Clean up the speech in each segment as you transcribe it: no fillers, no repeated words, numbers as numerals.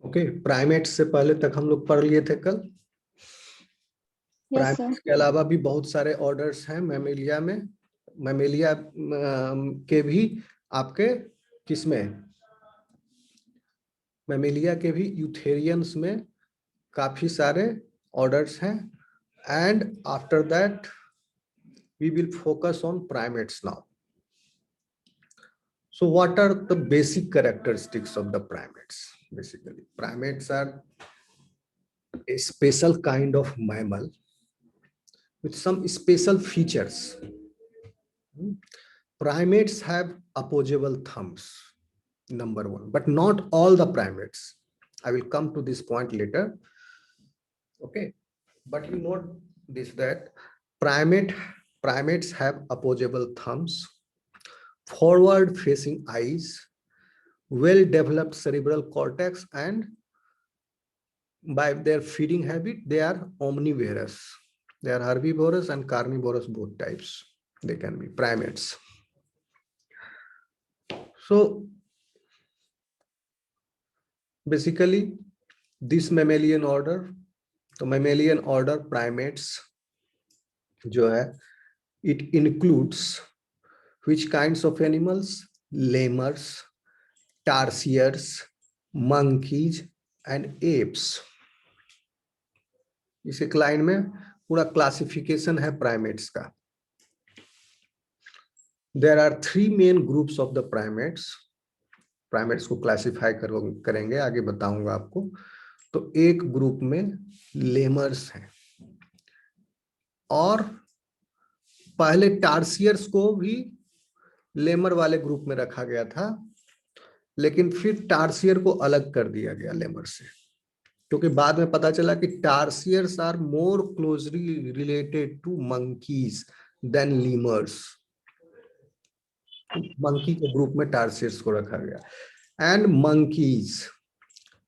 Okay, primates से पहले तक हम लोग पढ़ लिए थे कल। Yes sir. प्राइमेट्स के अलावा भी बहुत सारे ऑर्डर्स हैं मैमेलिया में। मैमेलिया के भी आपके किसमें, मैमेलिया के भी यूथेरियंस में काफी सारे ऑर्डर्स हैं। And after that we will focus on primates now. So what are the basic characteristics of the primates? Basically, primates are a special kind of mammal with some special features. Primates have opposable thumbs, number one, but not all the primates. I will come to this point later. Okay, but you note this, that primates have opposable thumbs, forward facing eyes, well developed cerebral cortex, and by their feeding habit they are omnivorous. They are herbivorous and carnivorous, both types they can be primates. So basically this mammalian order, the mammalian order primates जो है, it includes which kinds of animals? Lemurs, tarsiers, monkeys and apes. इस एक line में पूरा classification है primates का. There are three main groups of the primates. Primates को classify करेंगे, आगे बताऊंगा आपको. तो एक ग्रुप में लेमर्स हैं, और पहले टार्सियर्स को भी लेमर वाले ग्रुप में रखा गया था, लेकिन फिर टार्सियर को अलग कर दिया गया लेमर से, क्योंकि बाद में पता चला कि tarsiers are more closely related to monkeys than lemurs. Monkey के ग्रुप में टार्सियर्स को रखा गया. एंड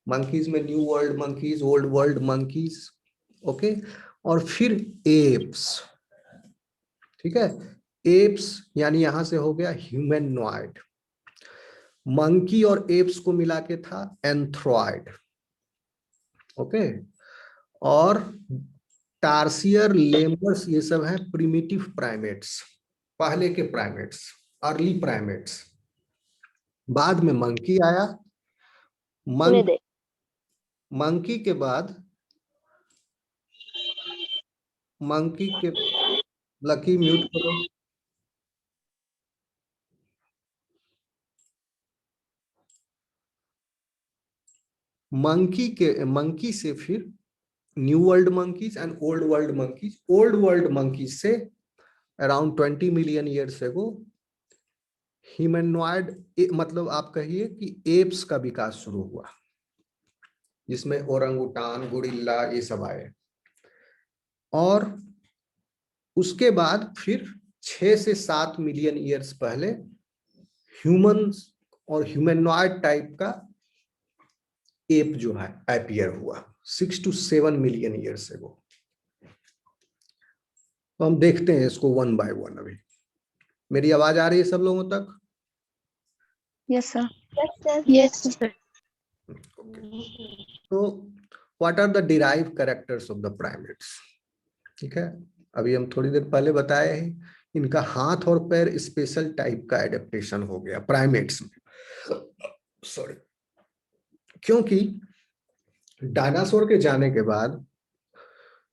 मंकीज में new world monkeys, old world monkeys. Okay, और फिर एप्स. ठीक है, एप्स यानी यहां से हो गया ह्यूमनॉइड. मंकी और एप्स को मिला के था एंथ्रॉइड. ओके, और टार्सियर, लेमर्स, ये सब है प्रिमिटिव प्राइमेट्स, पहले के प्राइमेट्स, अर्ली प्राइमेट्स. बाद में मंकी आया. मंकी के बाद मंकी के लकी म्यूट करो. मंकी से फिर new world monkeys and old world monkeys. Old world monkeys से around 20 million years ago humanoid, मतलब आप कहिए कि एप्स का विकास शुरू हुआ, जिसमें ओरंगुटान, गोरिल्ला, ये सब आए. और उसके बाद फिर 6 से 7 मिलियन ईयर्स पहले ह्यूमंस और ह्यूमनॉइड टाइप का एप जो है अपीयर हुआ, 6 to 7 मिलियन ईयर्स एगो. तो हम देखते हैं इसको वन बाय वन. अभी मेरी आवाज आ रही है सब लोगों तक? Yes sir. Yes sir. तो what are the derive characters of the primates? ठीक है, अभी हम थोड़ी देर पहले बताए हैं, इनका हाथ और पैर स्पेशल टाइप का एडेप्टेशन हो गया प्राइमेट्स में. सॉरी, क्योंकि डायनासोर के जाने के बाद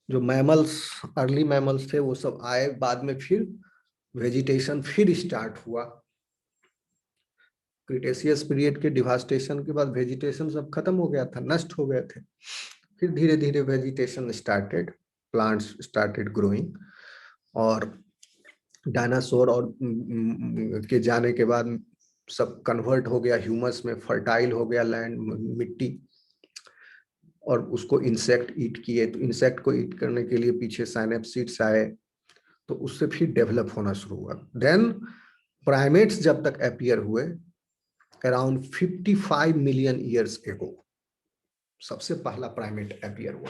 जो मैमल्स, अर्ली मैमल्स थे, वो सब आए. बाद में फिर वेजिटेशन फिर स्टार्ट हुआ. क्रिटेशियस पीरियड के डिवास्टेशन के बाद वेजिटेशन सब खत्म हो गया था, नष्ट हो गए थे. फिर धीरे धीरे vegetation started, plants started growing. और डायनासोर और के जाने के बाद सब कन्वर्ट हो गया ह्यूमस में, फर्टाइल हो गया लैंड, मिट्टी. और उसको इंसेक्ट ईट किए, तो इंसेक्ट को ईट करने के लिए पीछे साइनेप्सिड्स आए, तो उससे फिर डेवलप होना शुरू हुआ. देन प्राइमेट्स जब तक अपीयर हुए अराउंड 55 मिलियन ईयर्स एगो सबसे पहला प्राइमेट अपीयर हुआ.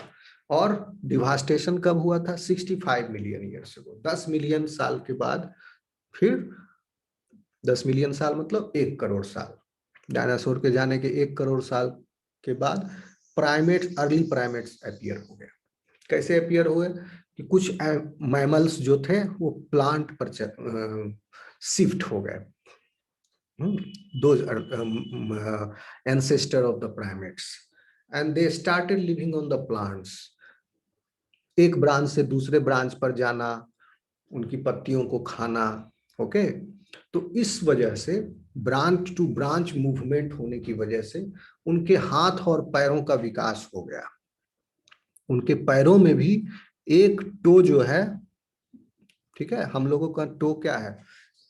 और डिवास्टेशन कब हुआ था? 65 मिलियन ईयर्स एगो. 10 मिलियन साल के बाद फिर 10 मिलियन साल मतलब 1 करोड़ साल. डायनासोर के जाने के 1 करोड़ साल के बाद प्राइमेट्स, अर्ली प्राइमेट्स अपीयर हो गए। कैसे अपीयर हुए कि कुछ मैमल्स जो थे वो प्लांट पर शिफ्ट हो गए। Those are ancestor of the primates, and they started living on the plants. एक ब्रांच से दूसरे ब्रांच पर जाना, उनकी पत्तियों को खाना। ओके, तो इस वजह से ब्रांच टू ब्रांच मूवमेंट होने की वजह से उनके हाथ और पैरों का विकास हो गया। उनके पैरों में भी एक टो जो है, ठीक है, हम लोगों का टो क्या है,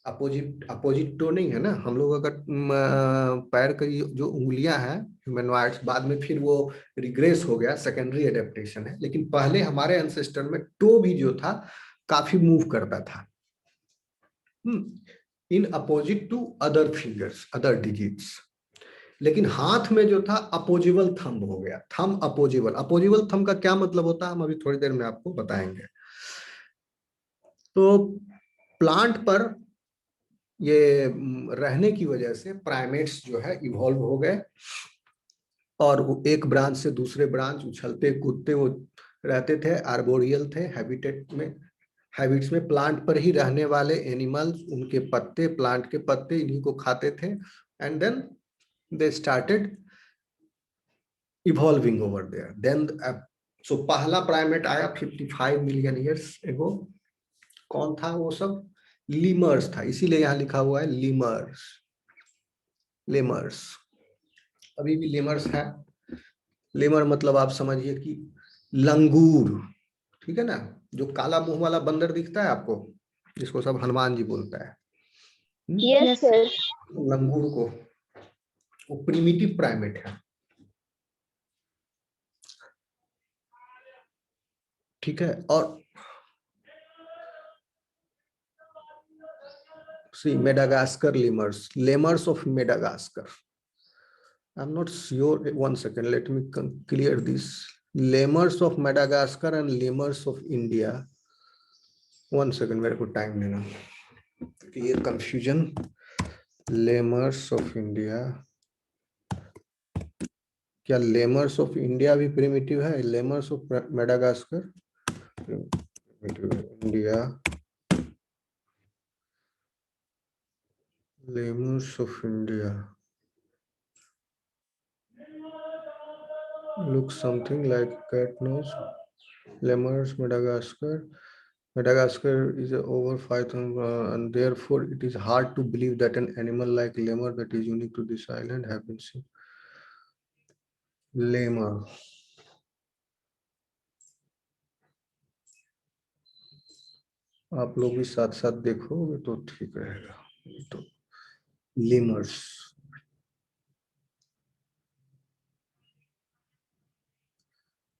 अपोजिट अपोजिट टो नहीं है ना, हम लोगों का पैर का जो उंगलियां हैं ह्यूमनॉइड्स, बाद में फिर वो रिग्रेस हो गया, सेकेंडरी एडेप्टेशन है, लेकिन पहले हमारे एंसेस्टर में टो भी जो था काफी मूव करता था in opposite to other fingers, other digits. लेकिन हाथ में जो था अपोजिबल थंब हो गया, थंब अपोजिबल। अपोजिबल थंब का क्या मतलब होता है हम अभी थोड़ी देर में आपको बताएंगे। तो प्लांट पर ये रहने की वजह से प्राइमेट्स जो है इवॉल्व हो गए, और वो एक ब्रांच से दूसरे ब्रांच उछलते कूदते वो रहते थे, आर्बोरियल थे, हैबिटेट में, हैबिट्स में प्लांट पर ही रहने वाले एनिमल्स, उनके पत्ते, प्लांट के पत्ते, इन्हीं को खाते थे। And then they started evolving over there. Then so पहला प्राइमेट आया 55 मिलियन ईयर्स एगो। कौन था वो सब? लीमर्स था, इसीलिए यहाँ लिखा हुआ है लीमर्स, लेमर्स। अभी भी लेमर्स है। लेमर मतलब आप समझिए कि लंगूर, ठीक है ना, जो काला मुंह वाला बंदर दिखता है आपको, जिसको सब हनुमान जी बोलता है, Yes, sir. लंगूर को, वो प्रिमिटिव प्राइमेट है, ठीक है। और see Madagascar lemurs, lemurs of Madagascar, I'm not sure. One second, let me clear this. Lemurs of Madagascar and lemurs of India. One second, मेरे को टाइम लेना, ये कंफ्यूजन। लेमर्स ऑफ इंडिया, क्या lemurs of India भी primitive है? Lemurs of Madagascar India, lemurs of India looks something like cat nose. Lemurs, Madagascar. Madagascar is over 5,000, and therefore it is hard to believe that an animal like lemur that is unique to this island have been seen. Lemur. आप लोग भी साथ साथ देखोगे तो ठीक रहेगा। तो लेमर्स,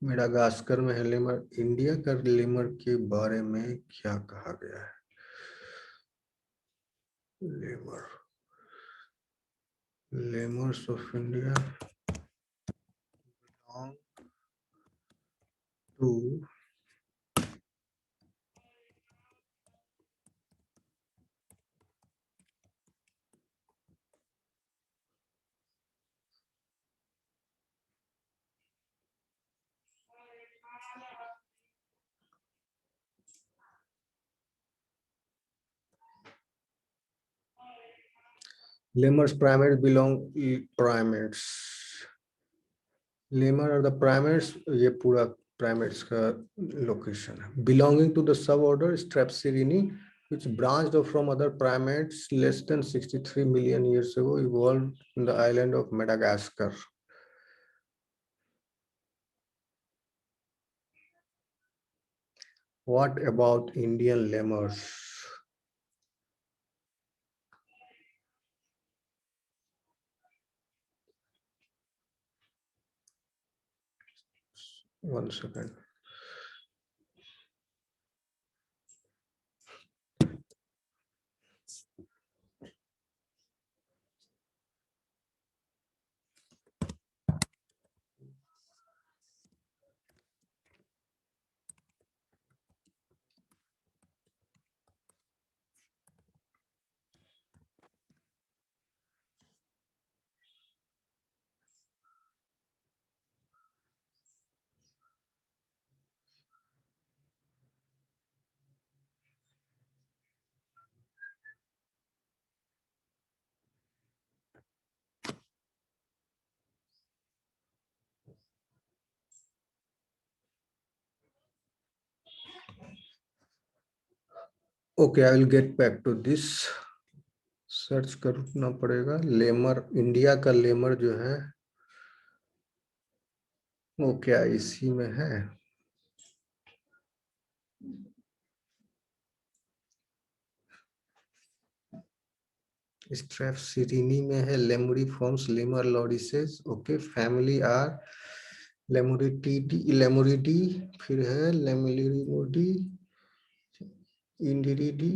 मेडागास्कर में है लेमर। इंडिया का लेमर के बारे में क्या कहा गया है? Lemur, lemurs of India belong to lemurs, primates belong primates, lemur और द प्राइमेट्स, ये पूरा प्राइमेट्स का लोकेशन है। Belonging to the sub order Strepsirrhini which branched off from other primates less than 63 million years ago, evolved in the island of Madagascar. What about Indian lemurs? One second. Okay, I will get back to this. Search करना पड़ेगा। Lamar, India का Lamar जो है वो क्या इसी में है? स्ट्रेप्सिरिनी में है। Lemuriforms, lemur lorises. Okay, family are Lemuridae, फिर है Lemuridae, Indriidae,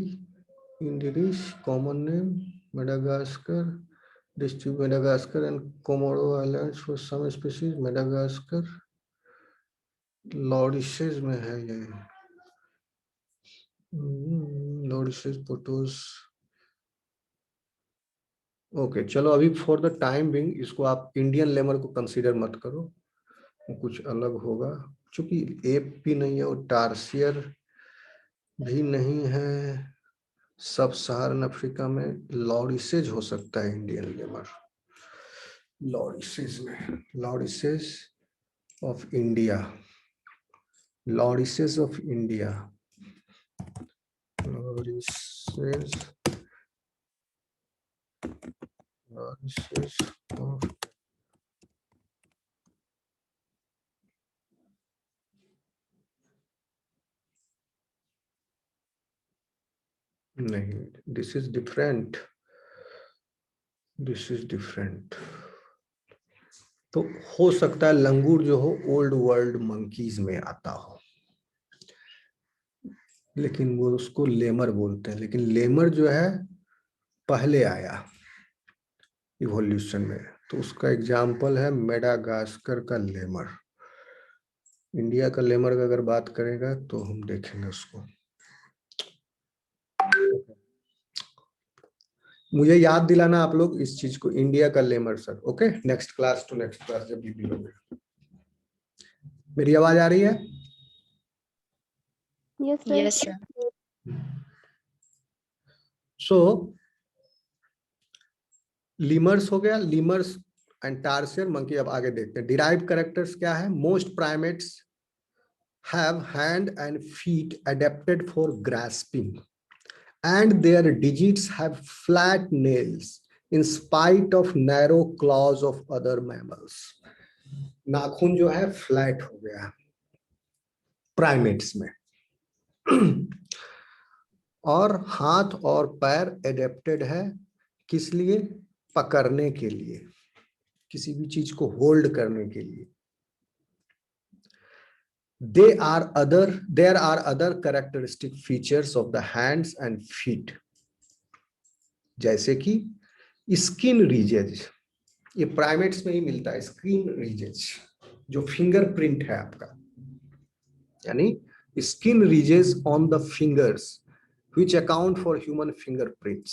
indris, common name, Madagascar, district Madagascar and Comoro islands for some species, Madagascar, lorises में है ये। लॉरिसेस, पोटोस। ओके, चलो अभी फॉर द टाइम बिंग इसको आप इंडियन लेमर को कंसीडर मत करो, वो कुछ अलग होगा। क्योंकि एप भी नहीं है और टार्सियर भी नहीं है। सब सहारन अफ्रीका में लॉरिसेज हो सकता है इंडियन लेमर। लॉरिसेज में, lorises of India, lorises of India, lorises, lorises of नहीं, this is different, this is different. तो हो सकता है लंगूर जो हो ओल्ड वर्ल्ड मंकीज में आता हो, लेकिन वो उसको लेमर बोलते हैं। लेकिन लेमर जो है पहले आया इवोल्यूशन में, तो उसका एग्जाम्पल है मेडागास्कर का लेमर। इंडिया का लेमर का अगर बात करेगा तो हम देखेंगे उसको। मुझे याद दिलाना आप लोग इस चीज को, इंडिया का lemur sir. Okay, next class to next class जब भी मिलोगे। मेरी आवाज आ रही है? Yes, sir. Yes, sir. सो लीमर्स हो गया, लीमर्स एंड टार्सियर मंकी। अब आगे देखते हैं डिराइव्ड कैरेक्टर्स क्या है। Most primates have hand and feet adapted for grasping and their digits have flat nails in spite of narrow claws of other mammals. नाखून जो है फ्लैट हो गया प्राइमेट्स में और हाथ और पैर एडेप्टेड है किस लिए? पकड़ने के लिए, किसी भी चीज को होल्ड करने के लिए। There are other characteristic features of the hands and feet, जैसे कि स्किन रीजेज। ये प्राइमेट्स में ही मिलता है, स्किन रीजेज जो फिंगरप्रिंट है आपका, यानी skin ridges on the fingers which account for human fingerprints.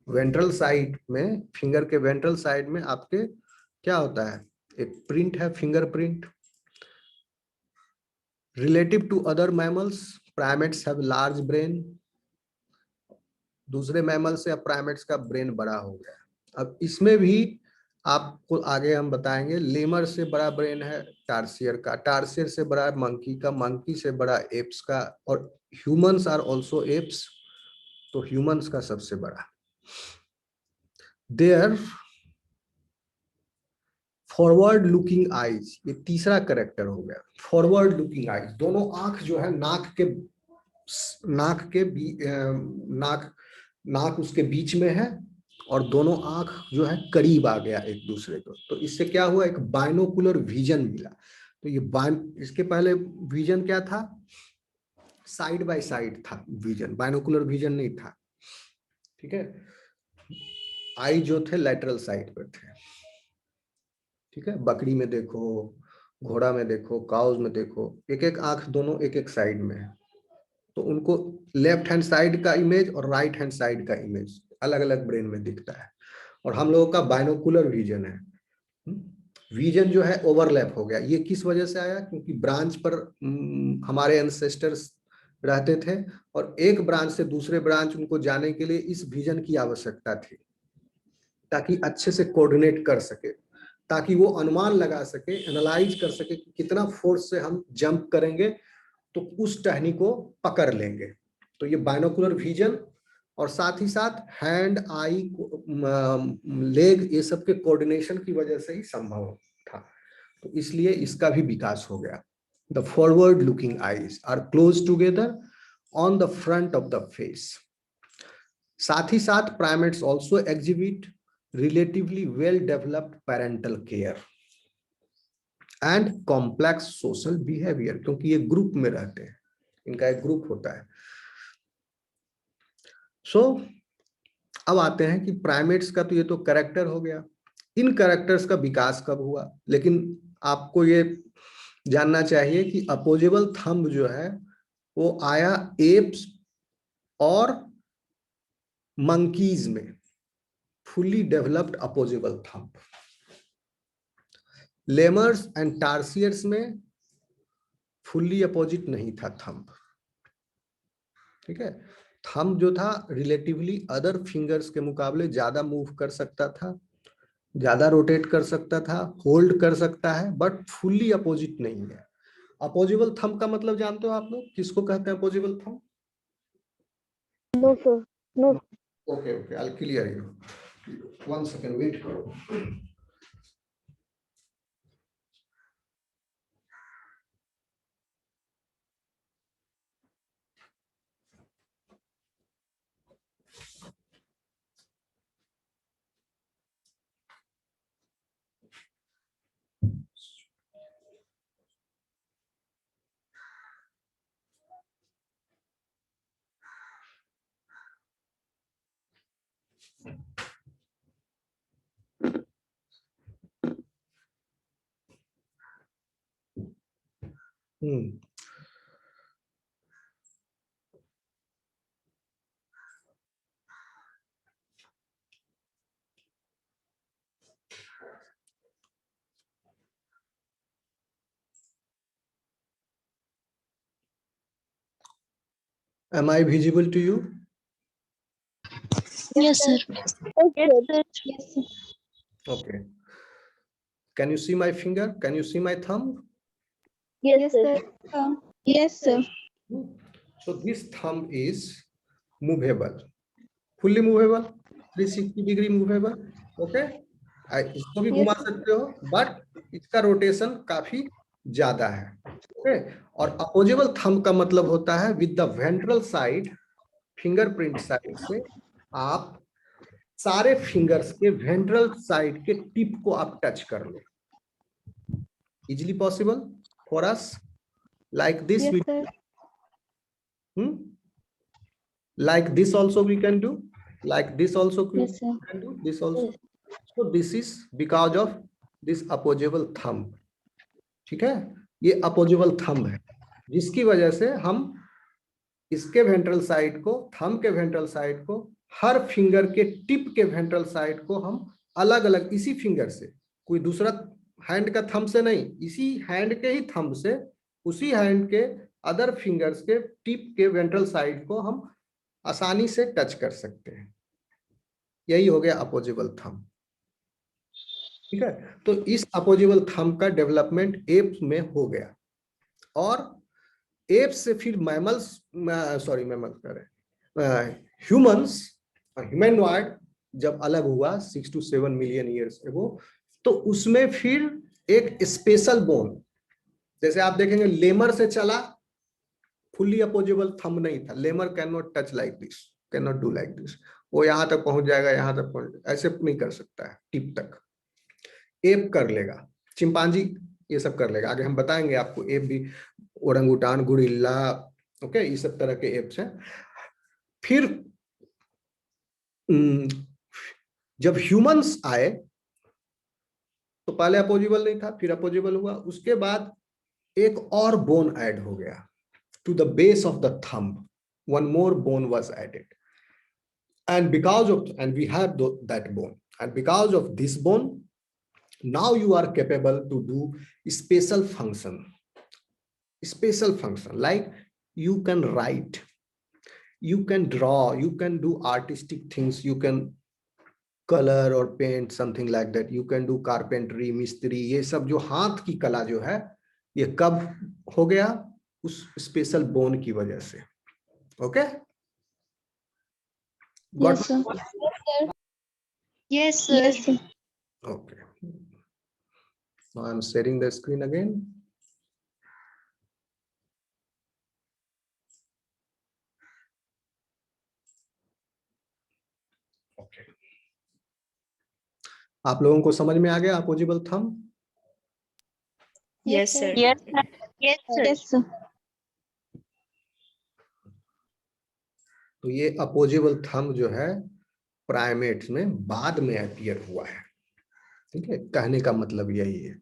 Ventral side में, फिंगर के वेंट्रल साइड में आपके क्या होता है? एक प्रिंट है, fingerprint. Relative to other mammals, primates have large brain. दूसरे मैमल से अब प्राइमेट्स का ब्रेन बड़ा हो गया। अब इसमें भी आपको आगे हम बताएंगे, लेमर से बड़ा ब्रेन है टार्सियर का, टार्सियर से बड़ा मंकी का, मंकी से बड़ा एप्स का, और ह्यूमंस आर आल्सो एप्स, तो ह्यूमंस का सबसे बड़ा। देयर फॉरवर्ड लुकिंग आईज, ये तीसरा करेक्टर हो गया। फॉरवर्ड लुकिंग आईज, दोनों आंख जो है नाक उसके बीच में है और दोनों आंख जो है करीब आ गया एक दूसरे को, तो इससे क्या हुआ? एक बाइनोकुलर विजन मिला। तो ये इसके पहले विजन क्या था? साइड बाय साइड था विजन, बाइनोकुलर विजन नहीं था। ठीक है, आई जो थे लैटरल साइड पर थे। ठीक है, बकरी में देखो, घोड़ा में देखो, काउज में देखो, एक एक आंख दोनों एक एक साइड में है, तो उनको लेफ्ट हैंड साइड का इमेज और राइट हैंड साइड का इमेज अलग अलग ब्रेन में दिखता है। और हम लोगों का बाइनोकुलर विजन है। विजन जो है ओवरलैप हो गया। ये किस वजह से आया? क्योंकि ब्रांच पर हमारे एंसेस्टर्स रहते थे और एक ब्रांच से दूसरे ब्रांच उनको जाने के लिए इस विजन की आवश्यकता थी, ताकि अच्छे से कोऑर्डिनेट कर सके, ताकि वो अनुमान लगा सके, एनालाइज कर सके कि कितना फोर्स से हम जंप करेंगे तो उस टहनी को पकड़ लेंगे। तो ये बाइनोकुलर विजन और साथ ही साथ हैंड, आई, लेग, ये सब के कोऑर्डिनेशन की वजह से ही संभव था। तो इसलिए इसका भी विकास हो गया। The forward looking eyes are close together on the front of the face. साथ ही साथ primates also exhibit relatively well developed parental care and complex social behaviour, क्योंकि ये ग्रुप में रहते हैं, इनका एक ग्रुप होता है। अब आते हैं कि प्राइमेट्स का तो ये तो कैरेक्टर हो गया, इन कैरेक्टर्स का विकास कब हुआ। लेकिन आपको ये जानना चाहिए कि अपोजेबल थंब जो है वो आया एप्स और मंकीज में, fully developed opposable thumb. Lemurs and tarsiers में फुल्ली अपोजिट नहीं था थंब, ठीक है। थंब जो था रिलेटिवली अदर फिंगर्स के मुकाबले ज्यादा मूव कर सकता था, ज्यादा रोटेट कर सकता था, होल्ड कर सकता है, बट फुल्ली अपोजिट नहीं है। अपोजिबल थंब का मतलब जानते हो आप लोग, किसको कहते हैं opposable thumb? No, sir. No. Okay okay, I will clear you, 1 second wait करो। Am I visible to you? Yes, sir. Yes, sir. Yes, sir. Okay. Can you see my finger? Can you see my thumb? Yes, sir. Yes, sir. So this thumb is movable, fully movable, 360 degree movable. Okay. इसको भी घुमा सकते हो, but इसका rotation काफी ज्यादा है। Okay. और अपोजेबल थंब का मतलब होता है with the ventral side, fingerprint side से आप सारे फिंगर्स के वेंट्रल साइड के टिप को आप टच कर लो। Easily possible for us, like this. Yes, sir. Like this also we can do, like this also we Yes, sir. can do, this also. So this is because of this opposable thumb, ठीक है। ये opposable thumb है, जिसकी वजह से हम इसके ventral side को, थंब के वेंट्रल साइड को, हर फिंगर के टिप के वेंट्रल साइड को हम अलग अलग इसी फिंगर से, कोई दूसरा हैंड का थंब से नहीं, इसी हैंड के ही थंब से उसी हैंड के अदर फिंगर्स के टिप के वेंट्रल साइड को हम आसानी से टच कर सकते हैं। यही हो गया अपोजिबल थंब, ठीक है। तो इस अपोजिबल थंब का डेवलपमेंट एप्स में हो गया, और एप्स से फिर मैमल्स, सॉरी मैमल्स कह रहे, ह्यूमंस, ह्यूमनॉइड जब अलग हुआ 6 to 7 मिलियन ईयर्स एगो, तो उसमें फिर एक स्पेशल बोन, जैसे आप देखेंगे लेमर से चला, फुल्ली अपोजिबल थंब नहीं था। Lemur can not touch like this, can not do like this, वो यहां तक पहुंच जाएगा, यहां तक पहुंच, ऐसे नहीं कर सकता है टिप तक। एप कर लेगा, चिंपांजी ये सब कर लेगा, आगे हम बताएंगे आपको। एप भी ओरंगुटान, गुरिल्ला, ओके, ये सब तरह के एप्स हैं। फिर जब ह्यूमंस आए तो पहले अपोजिबल नहीं था, फिर अपोजिबल हुआ, उसके बाद एक और बोन ऐड हो गया to the base of the thumb, one more bone was added, and because of, and we have that bone, and because of this bone now you are capable to do special function like you can write, you can draw, you can do artistic things, you can color or paint something like that, you can do carpentry, मिस्त्री, ये सब जो हाथ की कला जो है, ये कब हो गया? उस स्पेशल बोन की वजह से। Okay, got Yes, sir. Yes, sir. Yes, sir. okay. Now I'm sharing the screen again. Okay. आप लोगों को समझ में आ गया opposable thumb? Yes, sir. Yes, Yes, sir. Yes, sir. तो ये अपोजिबल थंब जो है प्राइमेट्स में बाद में अपीयर हुआ है, ठीक है। कहने का मतलब यही है,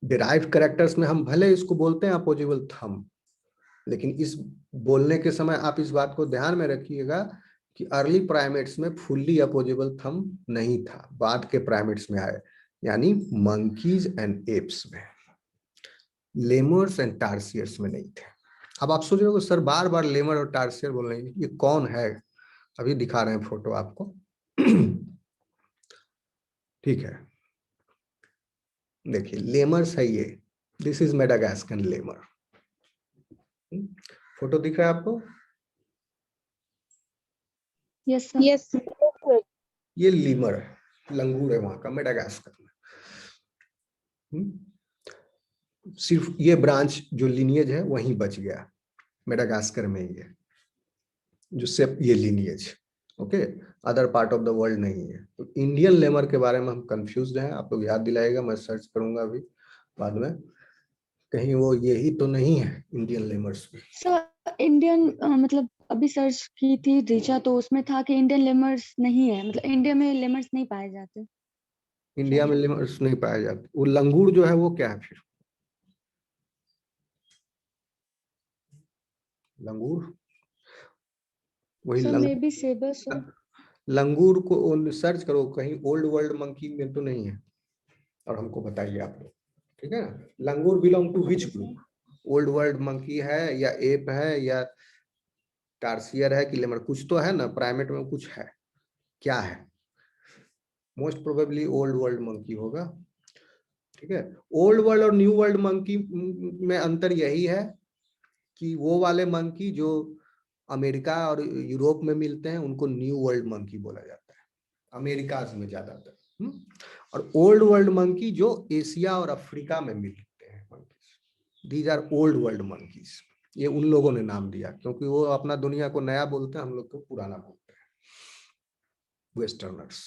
डिराइव्ड कैरेक्टर्स में हम भले इसको बोलते हैं अपोजिबल थंब, लेकिन इस बोलने के समय आप इस बात को ध्यान में रखिएगा कि अर्ली प्राइमेट्स में फुल्ली अपोजिबल थंब नहीं था, बाद के प्राइमेट्स में आए, यानी मंकीज एंड एप्स में, लेमर्स एंड टार्सियर्स में नहीं थे। अब आप सोच रहे हो सर बार बार लेमर और टार्सियर बोल रहे हैं, ये कौन है? अभी दिखा रहे हैं फोटो आपको। ठीक है, देखिए लेमर्स है ये, दिस इज मेडागास्कन लेमर। फोटो दिख रहा है आपको? Yes, sir. Yes, sir. ये लीमर है, लंगूर है वहां का मेडागास्कर में। सिर्फ ये ब्रांच जो लिनिएज है वहीं बच गया, मेडागास्कर में ही है जो सिर्फ ये lineage, okay, other part of the world नहीं है। तो इंडियन लेमर के बारे में हम कंफ्यूज हैं, आप लोग याद दिलाएगा, मैं सर्च करूंगा अभी बाद में, कहीं वो यही तो नहीं है इंडियन लेमर्स भी। सर इंडियन मतलब अभी सर्च की थी रीचा, तो उसमें था कि इंडियन लेमर्स नहीं है, मतलब इंडिया में लेमर्स नहीं पाए जाते। इंडिया में लेमर्स नहीं पाए जाते। वो लंगूर जो है वो क्या है फिर? लंगूर वही सर मे बी सेबर सर। लंगूर को सर्च करो कहीं, ओल्ड वर्ल्ड मंकी में तो नहीं है, और हमको बताइए आप लोग, ठीक है ना। Langur belong to which group? Old world monkey है या एप है या टार्सियर है कि लेमर? कुछ तो है ना, प्राइमेट में कुछ है, क्या है? Most probably old world monkey होगा, ठीक है। ओल्ड वर्ल्ड और न्यू वर्ल्ड मंकी में अंतर यही है कि वो वाले मंकी जो अमेरिका और यूरोप में मिलते हैं उनको न्यू वर्ल्ड मंकी बोला जाता है, अमेरिका में ज्यादातर। और ओल्ड वर्ल्ड मंकी जो एशिया और अफ्रीका में मिलते हैं monkeys, these are old world monkeys. ये उन लोगों ने नाम दिया क्योंकि वो अपना दुनिया को नया बोलते हैं, हम लोग को पुराना बोलते हैं, वेस्टर्नर्स,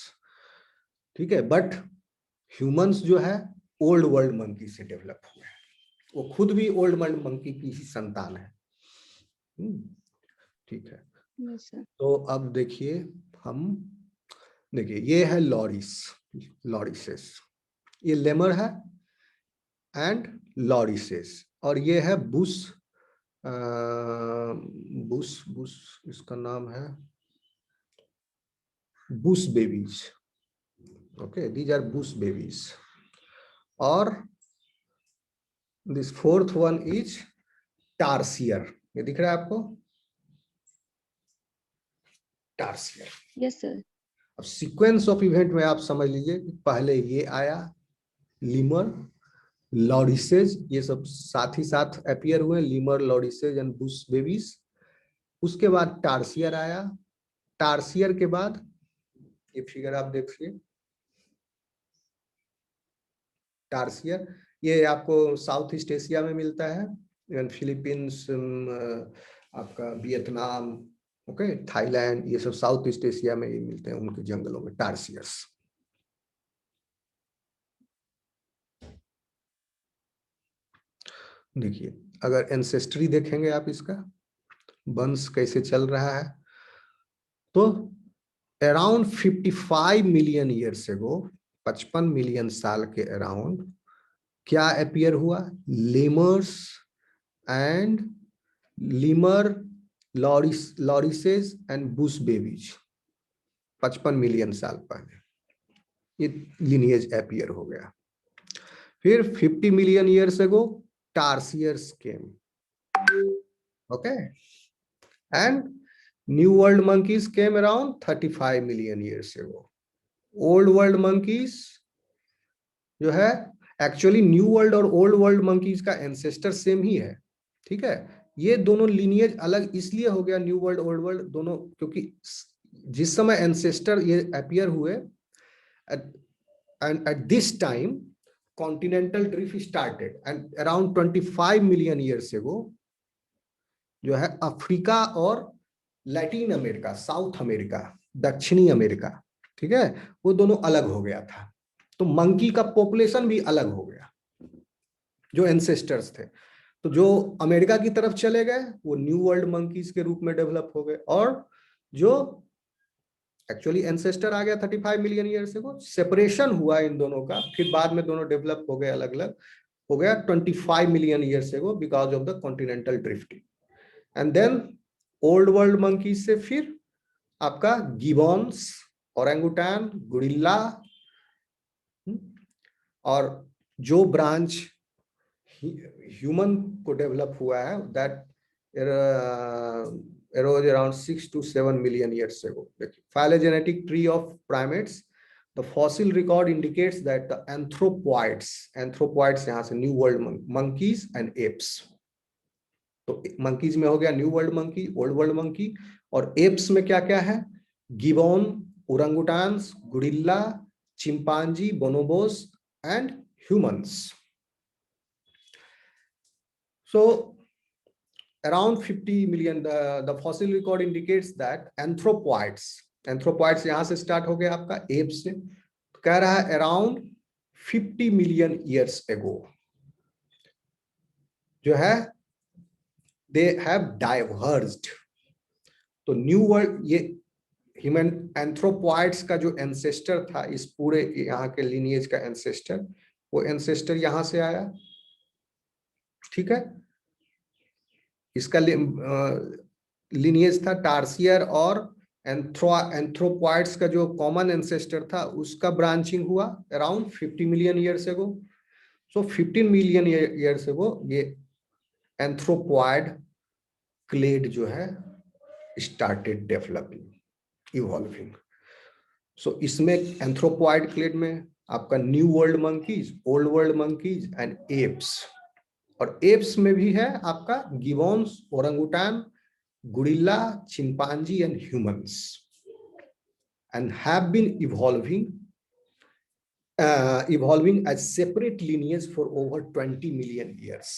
ठीक है। बट ह्यूमंस जो है ओल्ड वर्ल्ड मंकी से डेवलप हुए हैं, वो खुद भी ओल्ड वर्ल्ड मंकी की ही संतान है, ठीक है। Yes sir. तो अब देखिए हम, देखिए ये है लॉरिस, लॉरिसेस, ये लेमर है एंड लॉरिसेस, और ये है बुश, बुश बुश इसका नाम है bush babies, okay, these are bush babies. और this fourth one is tarsier, ये दिख रहा है आपको? टार्सियर। Yes sir. अब सीक्वेंस ऑफ इवेंट में आप समझ लीजिए कि पहले ये आया लीमर, लॉरिसेज, ये सब साथ ही साथ अपीयर हुए, लीमर, लॉरिसेज एंड बुश बेबीज। उसके बाद टार्सियर आया, टार्सियर के बाद ये फिगर आप देखिए, टार्सियर, ये आपको साउथ ईस्ट एशिया में मिलता है, इवन फिलीपींस, आपका वियतनाम, ओके, थाईलैंड, ये सब साउथ ईस्ट एशिया में ये मिलते हैं उनके जंगलों में, टार्सियर्स। देखिए अगर एंसेस्ट्री देखेंगे आप, इसका वंश कैसे चल रहा है, तो अराउंड 55 मिलियन ईयर्स एगो, 55 मिलियन साल के अराउंड क्या अपीयर हुआ? Lemurs and lemur, lorises and bush babies. 55 million साल पहले ये लिनिएज अपीयर हो गया। फिर 50 million years ago tarsiers came, okay, and new world monkeys came around 35 million years ago. Old world monkeys जो है, एक्चुअली न्यू वर्ल्ड और old world monkeys का एंसेस्टर सेम ही है, ठीक है, ये दोनों लिनिएज अलग इसलिए हो गया, न्यू वर्ल्ड ओल्ड वर्ल्ड दोनों, क्योंकि जिस समय एंसेस्टर ये अपीयर हुए and at this time continental drift started and around 25 million years एगो जो है अफ्रीका और लैटिन अमेरिका, साउथ अमेरिका, दक्षिणी अमेरिका, ठीक है, वो दोनों अलग हो गया था। तो मंकी का पॉपुलेशन भी अलग हो गया, जो एंसेस्टर्स थे। तो जो अमेरिका की तरफ चले गए वो न्यू वर्ल्ड मंकीज के रूप में डेवलप हो गए, और जो एक्चुअली एंसेस्टर आ गया 35 मिलियन ईयर से, वो सेपरेशन हुआ इन दोनों का, फिर बाद में दोनों डेवलप हो गए, अलग अलग हो गया 25 मिलियन ईयर से वो, because of the continental drifting. And then old world monkeys से फिर आपका गिबॉन्स, ओरेंगुटान, गुरिल्ला, और जो ब्रांच ह्यूमन को डेवलप हुआ है that arose around 6 to 7 million years ago. Phylogenetic tree of primates, the fossil record indicates that the anthropoids यहाँ से new world monkeys and apes. तो monkeys में हो गया new world monkey, old world monkey, और apes में क्या क्या है, gibbon, ओरंगुटान्स, gorilla, chimpanzee, bonobos and humans. So around 50 million, the fossil record indicates that anthropoids यहाँ से स्टार्ट हो गया आपका एप से, तो कह रहा है अराउंड 50 मिलियन ईयर्स एगो जो है दे हैव डाइवर्ज्ड। तो न्यू वर्ल्ड, ये ह्यूमन एंथ्रोपॉइड्स का जो एंसेस्टर था, इस पूरे यहाँ के लिनिएज का एंसेस्टर, वो एंसेस्टर यहां से आया, ठीक है। इसका लिनिएज था टार्सियर, और एंथ्रोपॉइड्स का जो कॉमन एंसेस्टर था उसका ब्रांचिंग हुआ अराउंड 50 मिलियन ईयर्स एगो। सो 15 मिलियन ईयर्स एगो ये एंथ्रोपॉइड क्लेड जो है स्टार्टेड डेवलपिंग, इवॉल्विंग। सो इसमें एंथ्रोपॉइड क्लेड में आपका new world monkeys, old world monkeys and apes, और एप्स में भी है आपका gibbons, orangutan, gorilla, chimpanzee and humans, and have been evolving as separate lineage for over 20 million years.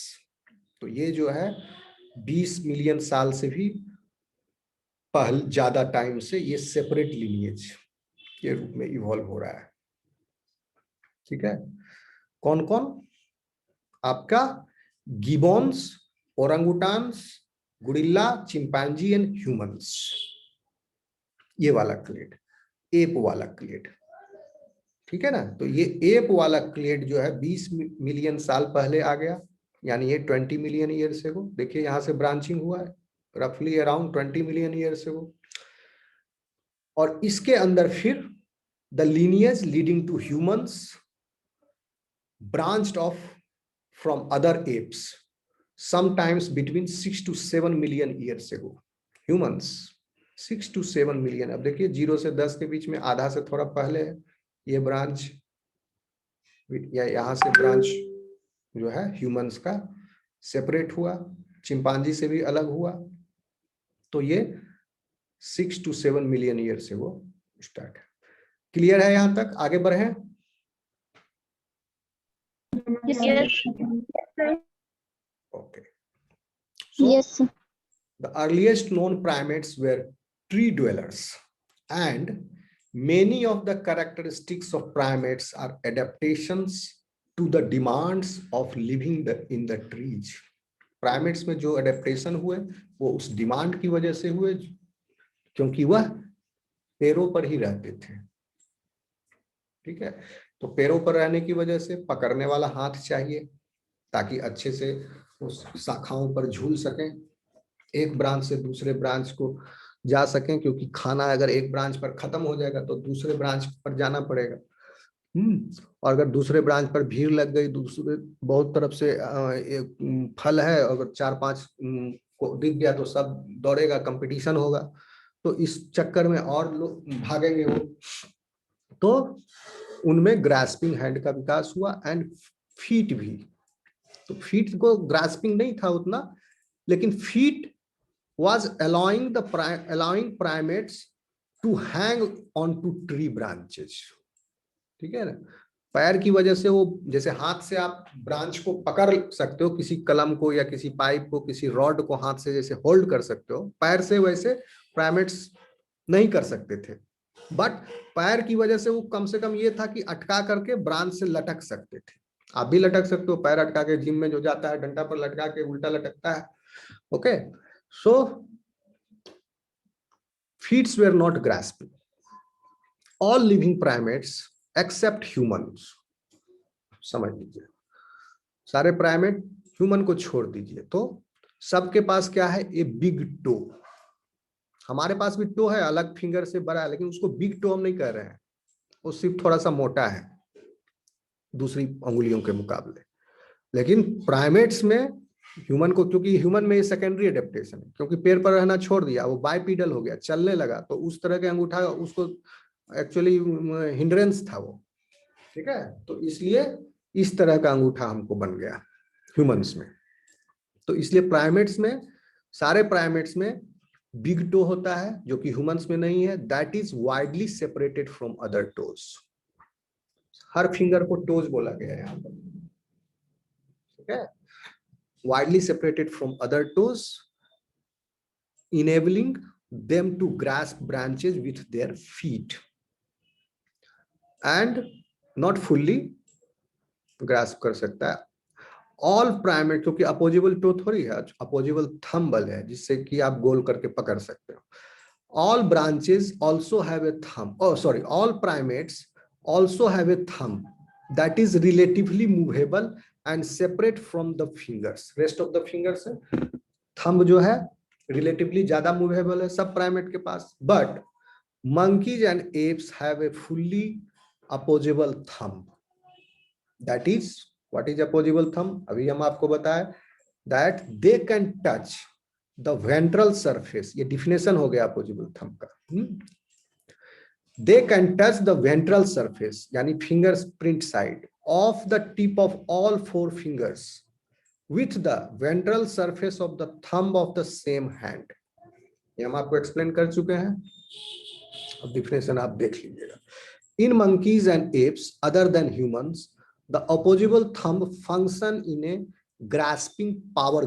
तो ये जो है 20 मिलियन साल से भी पहले ज्यादा टाइम से ये सेपरेट लिनिएज के रूप में इवॉल्व हो रहा है, ठीक है। कौन कौन, आपका gibbons, orangutans, gorilla, chimpanzee and humans, ये वाला क्लेड, एप वाला क्लेड, ठीक है ना। तो ये एप वाला क्लेड जो है 20 मिलियन साल पहले आ गया, यानी ये 20 मिलियन ईयर से हो, देखिए यहां से ब्रांचिंग हुआ है रफली अराउंड 20 मिलियन ईयर से हो। और इसके अंदर फिर the lineage leading to humans branched off from other apes sometimes between 6 to 7 million years ago. Humans 6 to 7 million, अब देखिए 0 से 10 के बीच में आधा से थोड़ा पहले है ये ब्रांच, या यहाँ से ब्रांच जो है ह्यूमंस का सेपरेट हुआ, चिंपांजी से भी अलग हुआ। तो ये 6 to 7 मिलियन ईयर से वो स्टार्ट है। क्लियर है यहाँ तक, आगे बढ़े? Yes. Okay. So, Yes. the earliest known primates were tree dwellers, and many of the characteristics of primates are adaptations to the demands of living in the trees. Primates में जो adaptation हुए वो उस डिमांड की वजह से हुए, क्योंकि वह पेड़ों पर ही रहते थे, ठीक है। तो पेड़ों पर रहने की वजह से पकड़ने वाला हाथ चाहिए ताकि अच्छे से उस शाखाओं पर झूल सकें, एक ब्रांच से दूसरे ब्रांच को जा सकें, क्योंकि खाना अगर एक ब्रांच पर खत्म हो जाएगा तो दूसरे ब्रांच पर जाना पड़ेगा। और अगर दूसरे ब्रांच पर भीड़ लग गई, दूसरे बहुत तरफ से एक फल है, अगर 4-5 को दिख गया तो सब दौड़ेगा, कंपटीशन होगा, तो इस चक्कर में और लोग भागेंगे वो। तो उनमें ग्रास्पिंग हैंड का विकास हुआ एंड फीट भी। तो फीट को ग्रास्पिंग नहीं था उतना, लेकिन feet was allowing primates to hang on to tree branches. ठीक है ना, पैर की वजह से वो, जैसे हाथ से आप ब्रांच को पकड़ सकते हो, किसी कलम को या किसी पाइप को, किसी रॉड को हाथ से जैसे होल्ड कर सकते हो, पैर से वैसे प्राइमेट्स नहीं कर सकते थे। बट पैर की वजह से वो कम से कम ये था कि अटका करके ब्रांच से लटक सकते थे। आप भी लटक सकते हो, पैर अटका के, जिम में जो जाता है डंडा पर लटका के उल्टा लटकता है। Okay, so feet were not grasping. All living primates except humans, समझ लीजिए, सारे प्राइमेट, ह्यूमन को छोड़ दीजिए, तो सबके पास क्या है, ए बिग टो। हमारे पास भी टो है, अलग फिंगर से बड़ा है, लेकिन उसको बिग टो हम नहीं कह रहे हैं, वो सिर्फ थोड़ा सा मोटा है दूसरी अंगुलियों के मुकाबले। लेकिन प्राइमेट्स में ह्यूमन को, क्योंकि ह्यूमन में ये सेकेंडरी एडेप्टेशन है, क्योंकि पैर पर रहना छोड़ दिया, वो बाइपीडल हो गया, चलने लगा, तो उस तरह के अंगूठा उसको एक्चुअली हिंड्रेंस था वो, ठीक है, तो इसलिए इस तरह का अंगूठा हमको बन गया ह्यूमंस में। तो इसलिए प्राइमेट्स में, सारे प्राइमेट्स में बिग टो होता है जो कि ह्यूमंस में नहीं है, that is widely separated from other toes. Her finger को टोज बोला गया है यहाँ पर, ठीक है, widely separated from other toes, enabling them to grasp branches with their feet and not fully grasp कर सकता है। All primate, क्योंकि अपोजिबल टो थोड़ी है, अपोजिबल थंब है जिससे कि आप गोल करके पकड़ सकते हो। All branches also have a thumb. Oh, sorry. All primates also have a thumb that is relatively movable and separate from the fingers. Rest of the fingers है, thumb जो है relatively ज्यादा movable है सब प्राइमेट के पास, but monkeys and apes have a fully opposable thumb. That is, what is opposable thumb? अभी हम आपको बताएं that they can touch the ventral surface. ये definition हो गया opposable thumb का. They can touch the ventral surface, यानी fingerprint side of the tip of all four fingers with the ventral surface of the thumb of the same hand. ये हम आपको explain कर चुके हैं, अब definition आप देख लीजिएगा. In monkeys and apes other than humans, the opposable thumb function in a grasping power